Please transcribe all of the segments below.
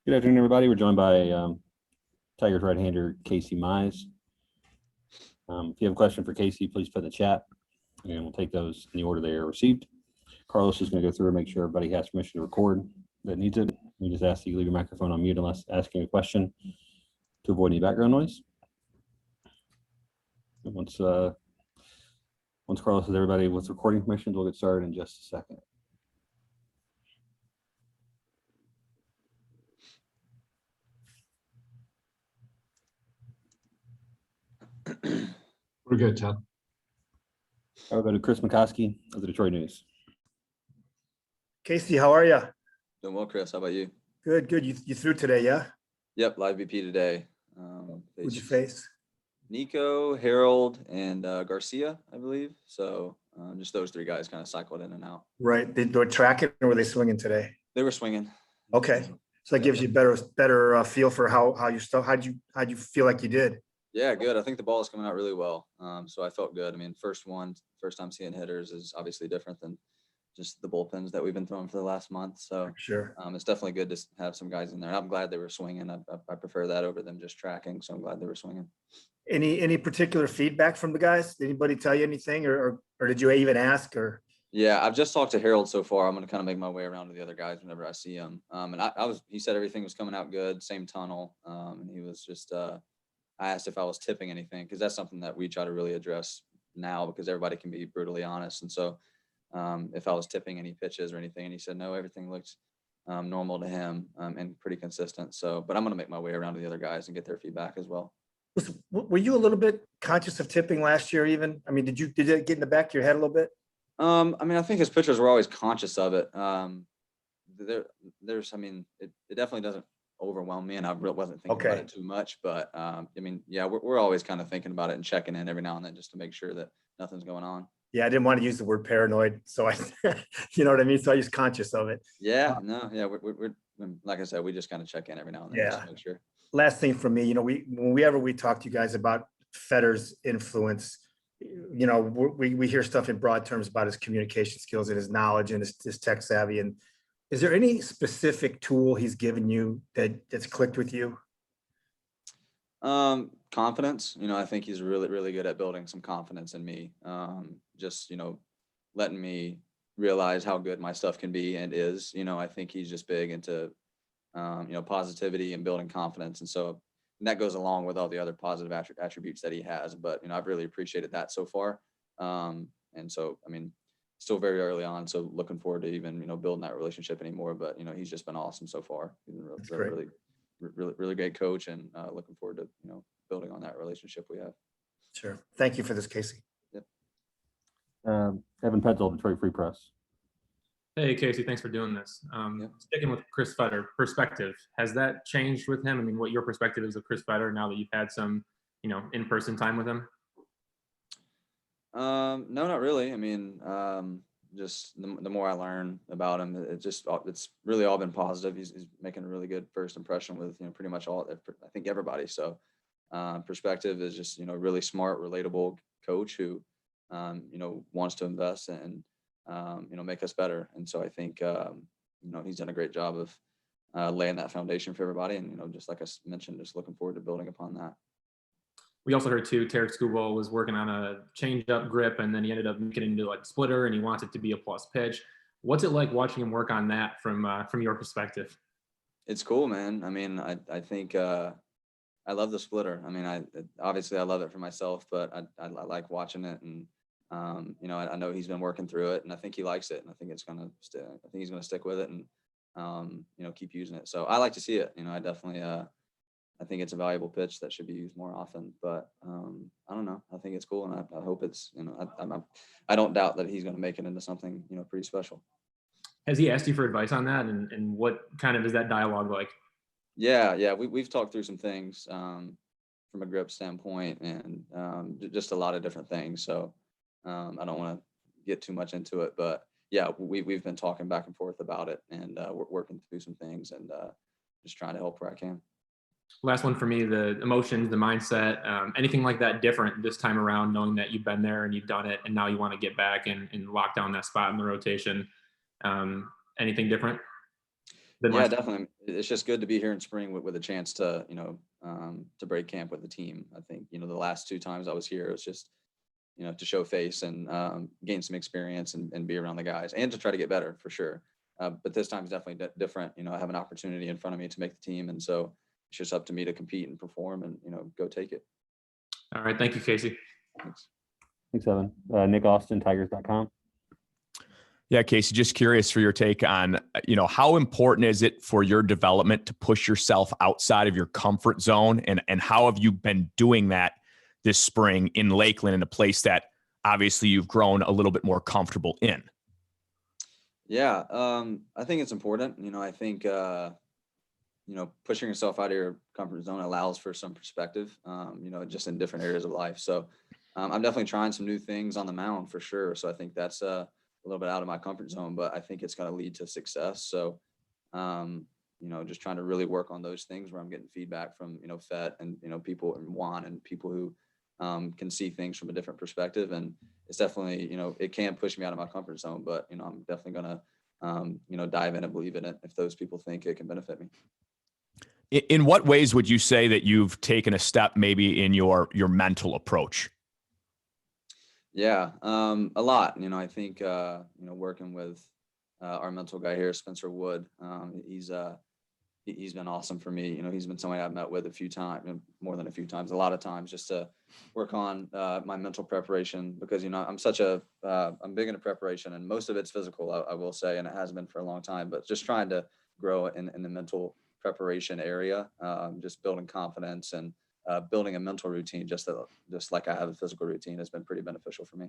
Good afternoon, everybody. We're joined by Tigers right-hander Casey Mize. If you have a question for Casey, please put in the chat, and we'll take those in the order they are received. Carlos is going to go through and make sure everybody has permission to record that needs it. We just ask that you leave your microphone on mute unless asking a question to avoid any background noise. And once Carlos has everybody with recording permissions, we'll get started in just a second. We're good, Ted. I'll go to Chris McCoskey of the Detroit News. Casey, how are you? Doing well, Chris. How about you? Good, good. You threw today, yeah? Yep, live VP today. Who'd you face? Nico, Harold, and Garcia, I believe. So just those three guys kind of cycled in and out. Right. They were tracking, or were they swinging today? They were swinging. Okay, so that gives you better feel for how you stuff. How'd you feel like you did? Yeah, good. I think the ball is coming out really well. So I felt good. I mean, first time seeing hitters is obviously different than just the bullpens that we've been throwing for the last month. So Sure. It's definitely good to have some guys in there. I'm glad they were swinging. I prefer that over them just tracking. So I'm glad they were swinging. Any particular feedback from the guys? Did anybody tell you anything, or did you even ask? Or yeah, I've just talked to Harold so far. I'm going to kind of make my way around to the other guys whenever I see them. And he said everything was coming out good, same tunnel. And he was just, I asked if I was tipping anything, because that's something that we try to really address now, because everybody can be brutally honest. And so if I was tipping any pitches or anything, and he said, no, everything looked normal to him and pretty consistent. So, but I'm going to make my way around to the other guys and get their feedback as well. were you a little bit conscious of tipping last year even? I mean, did it get in the back of your head a little bit? I mean, I think as pitchers, we're always conscious of it. It definitely doesn't overwhelm me, and I really wasn't thinking about it too much. But I mean, yeah, we're always kind of thinking about it and checking in every now and then just to make sure that nothing's going on. Yeah, I didn't want to use the word paranoid, so I, you know what I mean. So I just conscious of it. Yeah, we're like I said, we just kind of check in every now and then just to make sure. Last thing for me, whenever we talk to you guys about Fetter's influence, we hear stuff in broad terms about his communication skills and his knowledge and his tech savvy. And is there any specific tool he's given you that's clicked with you? Confidence. I think he's really, really good at building some confidence in me. Just, letting me realize how good my stuff can be and is. I think he's just big into, positivity and building confidence. And so that goes along with all the other positive attributes that he has. But, I've really appreciated that so far. And so, I mean, still very early on. So looking forward to even, building that relationship anymore. But, he's just been awesome so far. He's been really great coach, and looking forward to, building on that relationship we have. Sure. Thank you for this, Casey. Yep. Evan Petzel, Detroit Free Press. Hey, Casey, thanks for doing this. Sticking with Chris Fetter, perspective, has that changed with him? I mean, what your perspective is of Chris Fetter now that you've had some, in-person time with him? No, not really. I mean, just the more I learn about him, it's really all been positive. He's making a really good first impression with, pretty much I think everybody. So perspective is just, really smart, relatable coach who, wants to invest and, make us better. And so I think, he's done a great job of laying that foundation for everybody. And, just like I mentioned, just looking forward to building upon that. We also heard too, Tarek Skubal was working on a change-up grip, and then he ended up making it into like a splitter, and he wants it to be a plus pitch. What's it like watching him work on that from your perspective? It's cool, man. I mean, I think I love the splitter. I mean, obviously I love it for myself, but I like watching it, and I know he's been working through it, and I think he likes it, and I think he's gonna stick with it, and keep using it. So I like to see it. I definitely I think it's a valuable pitch that should be used more often, but I don't know. I think it's cool, and I hope it's, I don't doubt that he's going to make it into something, pretty special. Has he asked you for advice on that, and what kind of is that dialogue like? Yeah. We've talked through some things from a grip standpoint, and just a lot of different things. So I don't want to get too much into it, but yeah, we've been talking back and forth about it, and we're working through some things, and just trying to help where I can. Last one for me, the emotions, the mindset, anything like that different this time around, knowing that you've been there and you've done it, and now you want to get back and lock down that spot in the rotation. Anything different? than Yeah, last. definitely. It's just good to be here in spring with a chance to, to break camp with the team. I think, the last 2 times I was here, it was just, to show face and gain some experience and be around the guys and to try to get better for sure. But this time is definitely different. I have an opportunity in front of me to make the team. And so it's just up to me to compete and perform and, go take it. All right. Thank you, Casey. Thanks. Thanks, Evan. Nick Austin, Tigers.com. Yeah, Casey, just curious for your take on, how important is it for your development to push yourself outside of your comfort zone? And how have you been doing that this spring in Lakeland, in a place that obviously you've grown a little bit more comfortable in? Yeah, I think it's important. I think, pushing yourself out of your comfort zone allows for some perspective, just in different areas of life. So I'm definitely trying some new things on the mound for sure. So I think that's a little bit out of my comfort zone, but I think it's going to lead to success. So, just trying to really work on those things where I'm getting feedback from, Fett and, people and Juan and people who can see things from a different perspective. And it's definitely, it can push me out of my comfort zone, but, I'm definitely going to, dive in and believe in it if those people think it can benefit me. In what ways would you say that you've taken a step maybe in your mental approach? Yeah, a lot. I think working with our mental guy here, Spencer Wood, he's been awesome for me. He's been somebody I've met with a few times, more than a few times, a lot of times, just to work on my mental preparation because I'm big into preparation and most of it's physical, I will say, and it has been for a long time. But just trying to grow in the mental preparation area, just building confidence and building a mental routine, just like I have a physical routine, has been pretty beneficial for me.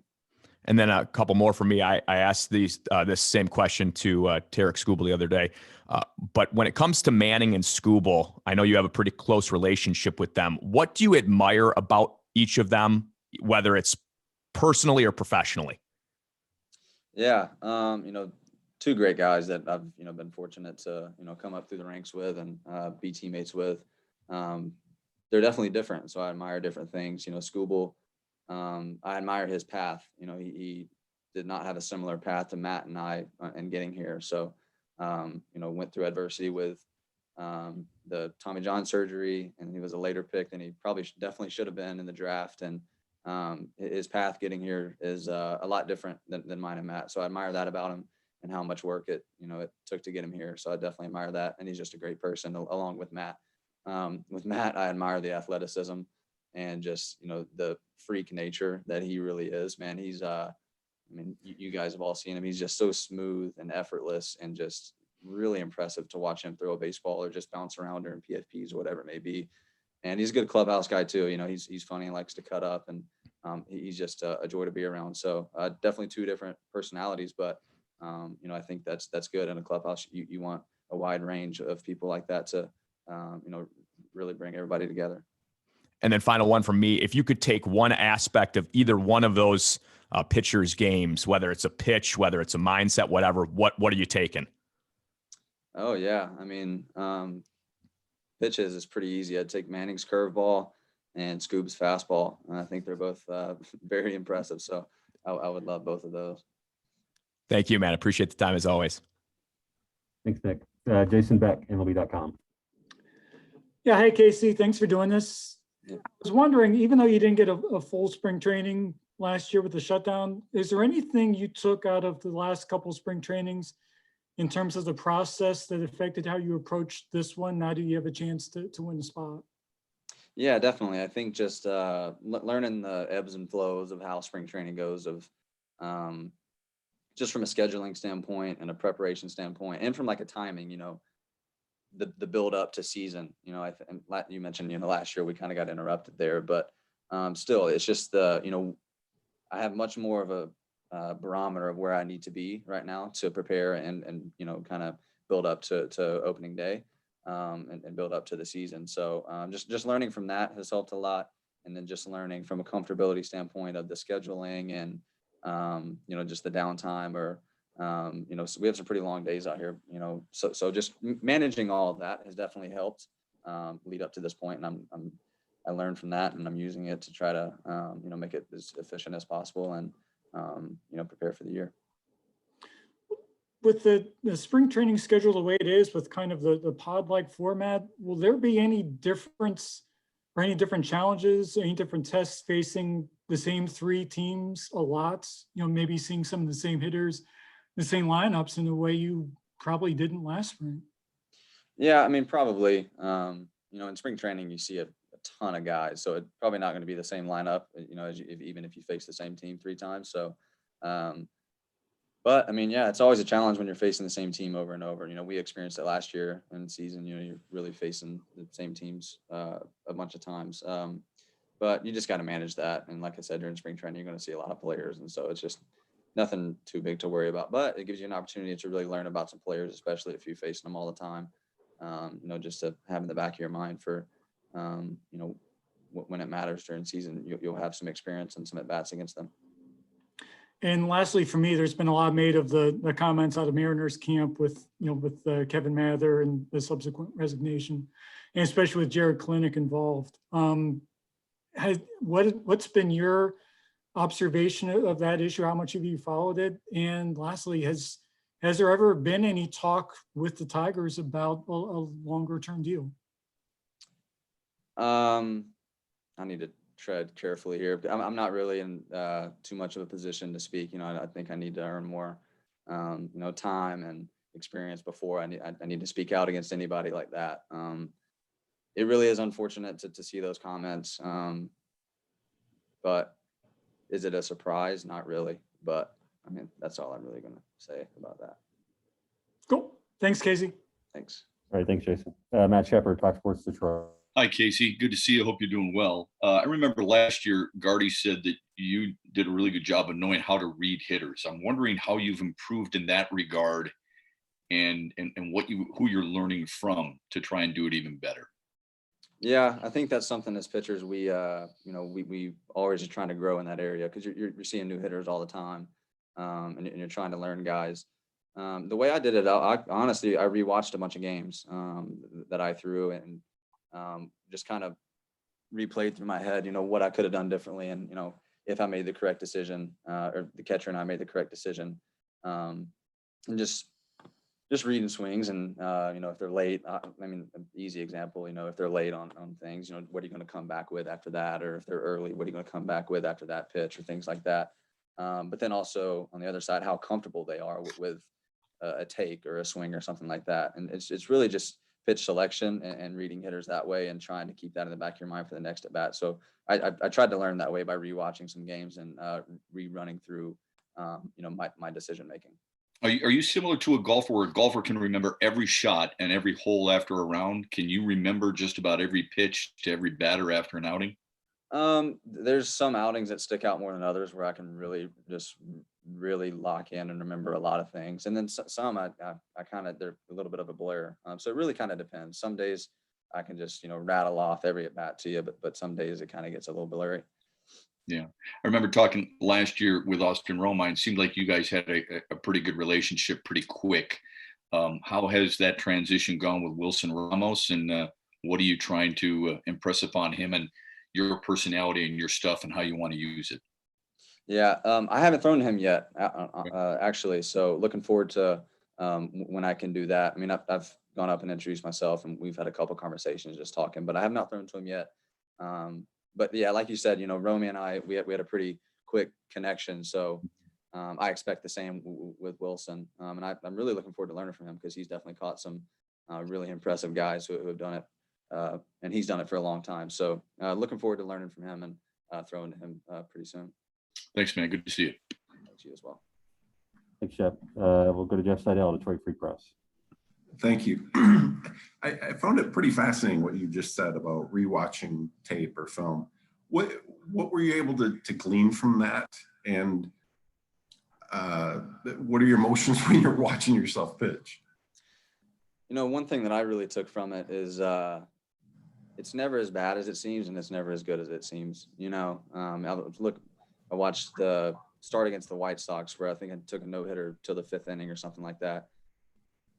And then a couple more for me. I asked this same question to Tarek Skubal the other day. But when it comes to Manning and Skubal, I know you have a pretty close relationship with them. What do you admire about each of them, whether it's personally or professionally? Yeah, 2 great guys that I've been fortunate to come up through the ranks with and be teammates with. They're definitely different, so I admire different things. Skubal, I admire his path. He did not have a similar path to Matt and I in getting here. So, went through adversity with the Tommy John surgery, and he was a later pick than he probably definitely should have been in the draft. And his path getting here is a lot different than mine and Matt. So I admire that about him and how much work it took to get him here. So I definitely admire that. And he's just a great person along with Matt. With Matt, I admire the athleticism and just, the freak nature that he really is, man. He's, you guys have all seen him. He's just so smooth and effortless and just really impressive to watch him throw a baseball or just bounce around during PFPs or whatever it may be. And he's a good clubhouse guy too. He's funny and likes to cut up, and he's just a joy to be around. So definitely 2 different personalities, but I think that's good in a clubhouse. You want a wide range of people like that to, really bring everybody together. And then final one from me, if you could take one aspect of either one of those pitchers' games, whether it's a pitch, whether it's a mindset, whatever, what are you taking? Oh yeah. Pitches is pretty easy. I'd take Manning's curveball and Scoob's fastball. And I think they're both very impressive. So I would love both of those. Thank you, man. Appreciate the time as always. Thanks, Nick. Jason Beck, MLB.com. Yeah, hey Casey, thanks for doing this. Yeah. I was wondering, even though you didn't get a full spring training last year with the shutdown, is there anything you took out of the last couple spring trainings in terms of the process that affected how you approached this one? Now do you have a chance to win the spot? Yeah, definitely. I think just learning the ebbs and flows of how spring training goes, of just from a scheduling standpoint and a preparation standpoint, and from like a timing, the build up to season. You mentioned, last year we kind of got interrupted there, but still, it's just I have much more of a barometer of where I need to be right now to prepare and kind of build up to opening day and build up to the season. So just learning from that has helped a lot. And then just learning from a comfortability standpoint of the scheduling and, just the downtime or, so we have some pretty long days out here, so just managing all of that has definitely helped lead up to this point. And I learned from that, and I'm using it to try to, make it as efficient as possible and, prepare for the year. with the spring training schedule the way it is with kind of the pod-like format, will there be any difference or any different challenges, any different tests facing the same three teams a lot? You know, maybe seeing some of the same hitters, the same lineups in a way you probably didn't last spring. Yeah, I mean, probably. You know, in spring training, you see a ton of guys, so it's probably not going to be the same lineup. You know, even if you face the same team 3 times. So, but I mean, yeah, it's always a challenge when you're facing the same team over and over. You know, we experienced it last year in the season. You know, you're really facing the same teams a bunch of times. But you just got to manage that. And like I said, during spring training, you're going to see a lot of players, and so it's just nothing too big to worry about. But it gives you an opportunity to really learn about some players, especially if you're facing them all the time. You know, just to have in the back of your mind for, you know, when it matters during season, you'll have some experience and some at bats against them. And lastly, for me, there's been a lot made of the comments out of Mariners camp with, you know, with Kevin Mather and the subsequent resignation, and especially with Jared Klinick involved. What's been your observation of that issue? How much have you followed it? And lastly, has there ever been any talk with the Tigers about a longer term deal? I need to tread carefully here. I'm not really in too much of a position to speak. You know, I think I need to earn more, you know, time and experience before I need to speak out against anybody like that. It really is unfortunate to see those comments. But is it a surprise? Not really. But I mean, that's all I'm really going to say about that. Cool. Thanks, Casey. Thanks. All right, thanks, Jason. Matt Shepard, Fox Sports Detroit. Hi, Casey. Good to see you. Hope you're doing well. I remember last year, Galli said that you did a really good job of knowing how to read hitters. I'm wondering how you've improved in that regard and who you're learning from to try and do it even better. Yeah, I think that's something as pitchers we always are trying to grow in that area, because you're seeing new hitters all the time, and you're trying to learn guys. The way I did it, I honestly rewatched a bunch of games that I threw and just kind of replayed through my head, you know, what I could have done differently, and you know, if I made the correct decision, or the catcher and I made the correct decision, and just reading swings and, you know, if they're late, I mean, an easy example, you know, if they're late on things, you know, what are you going to come back with after that? Or if they're early, what are you going to come back with after that pitch, or things like that. But then also on the other side, how comfortable they are with a take or a swing or something like that. And it's really just pitch selection and reading hitters that way, and trying to keep that in the back of your mind for the next at bat. So I tried to learn that way by rewatching some games and rerunning through, you know, my decision making. Are you similar to a golfer, where a golfer can remember every shot and every hole after a round? Can you remember just about every pitch to every batter after an outing? There's some outings that stick out more than others where I can really lock in and remember a lot of things. And then some I kind of, they're a little bit of a blur. So it really kind of depends. Some days I can just, you know, rattle off every at bat to you, but some days it kind of gets a little blurry. Yeah. I remember talking last year with Austin Romine. It seemed like you guys had a pretty good relationship pretty quick. How has that transition gone with Wilson Ramos, and what are you trying to impress upon him and your personality and your stuff and how you want to use it? Yeah, I haven't thrown to him yet, actually. So looking forward to when I can do that. I mean, I've gone up and introduced myself, and we've had a couple conversations just talking, but I have not thrown to him yet. But yeah, like you said, you know, Romy and I, we had a pretty quick connection. So I expect the same with Wilson. And I'm really looking forward to learning from him, because he's definitely caught some really impressive guys who have done it. And he's done it for a long time. So looking forward to learning from him and throwing to him pretty soon. Thanks, man. Good to see you. Thanks, you as well. Thanks, Jeff. We'll go to Jeff Seidel, Detroit Free Press. Thank you. I found it pretty fascinating what you just said about rewatching tape or film. What were you able to glean from that? And what are your emotions when you're watching yourself pitch? You know, one thing that I really took from it is it's never as bad as it seems, and it's never as good as it seems. You know, I watched the start against the White Sox, where I think I took a no-hitter till the 5th inning or something like that.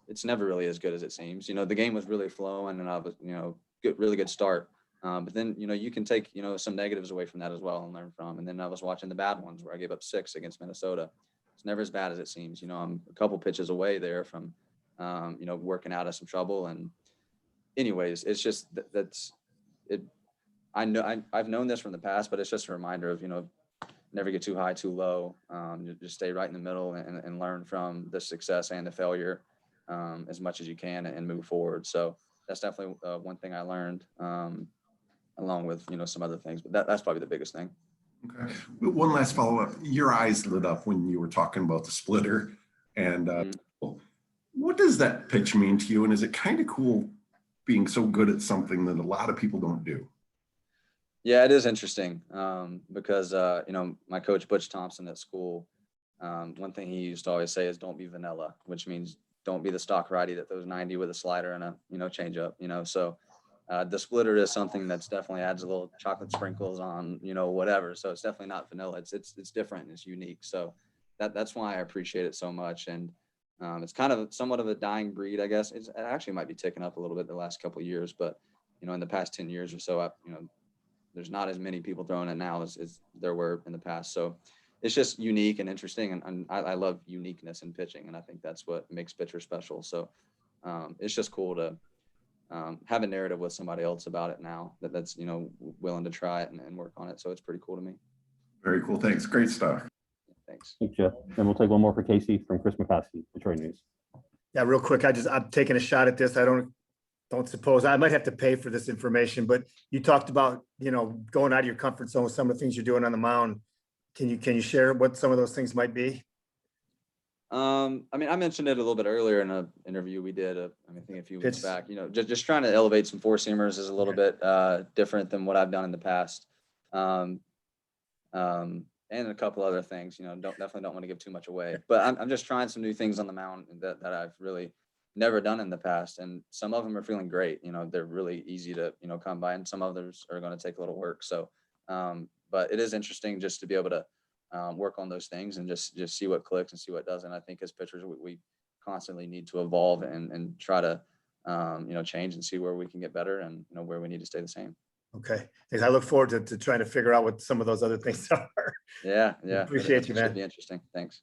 It's never really as good as it seems. You know, the game was really flowing, and I was, you know, really good start. But then, you know, you can take, you know, some negatives away from that as well and learn from. And then I was watching the bad ones where I gave up 6 against Minnesota. it's never as bad as it seems. You know, I'm a couple pitches away there from, you know, working out of some trouble. And anyways, it's just that's it. I know I've known this from the past, but it's just a reminder of, you know, never get too high, too low. Just stay right in the middle and learn from the success and the failure as much as you can and move forward. So that's definitely one thing I learned, along with, you know, some other things, but that's probably the biggest thing. Okay. One last follow-up. Your eyes lit up when you were talking about the splitter. And what does that pitch mean to you? And is it kind of cool being so good at something that a lot of people don't do? Yeah, it is interesting because, you know, my coach, Butch Thompson at school, one thing he used to always say is don't be vanilla, which means don't be the stock righty that throws 90 with a slider and a, you know, change up, you know. So the splitter is something that's definitely adds a little chocolate sprinkles on, you know, whatever. So it's definitely not vanilla. It's different and it's unique. So that's why I appreciate it so much. And it's kind of somewhat of a dying breed, I guess. It actually might be ticking up a little bit the last couple of years, but, you know, in the past 10 years or so, you know, there's not as many people throwing it now as there were in the past. So it's just unique and interesting. And I love uniqueness in pitching. And I think that's what makes pitchers special. So it's just cool to have a narrative with somebody else about it now that's, you know, willing to try it and work on it. So it's pretty cool to me. Very cool. Thanks. Great stuff. Thanks. Thanks, Jeff. And we'll take one more for Casey from Chris McCoskey, Detroit News. Yeah, real quick, I'm taking a shot at this. I don't suppose I might have to pay for this information, but you talked about, you know, going out of your comfort zone with some of the things you're doing on the mound. Can you share what some of those things might be? I mean, I mentioned it a little bit earlier in an interview we did, I think a few weeks Pitch. back, you know, just trying to elevate some four seamers is a little bit different than what I've done in the past. And a couple other things, you know, definitely don't want to give too much away, but I'm just trying some new things on the mound that I've really never done in the past. And some of them are feeling great. You know, they're really easy to, you know, come by, and some others are going to take a little work. So, but it is interesting just to be able to work on those things and just see what clicks and see what doesn't. I think as pitchers, we constantly need to evolve and try to, you know, change and see where we can get better and, you know, where we need to stay the same. Okay. Thanks. I look forward to trying to figure out what some of those other things are. Yeah. Appreciate you, man. Should be interesting. Thanks.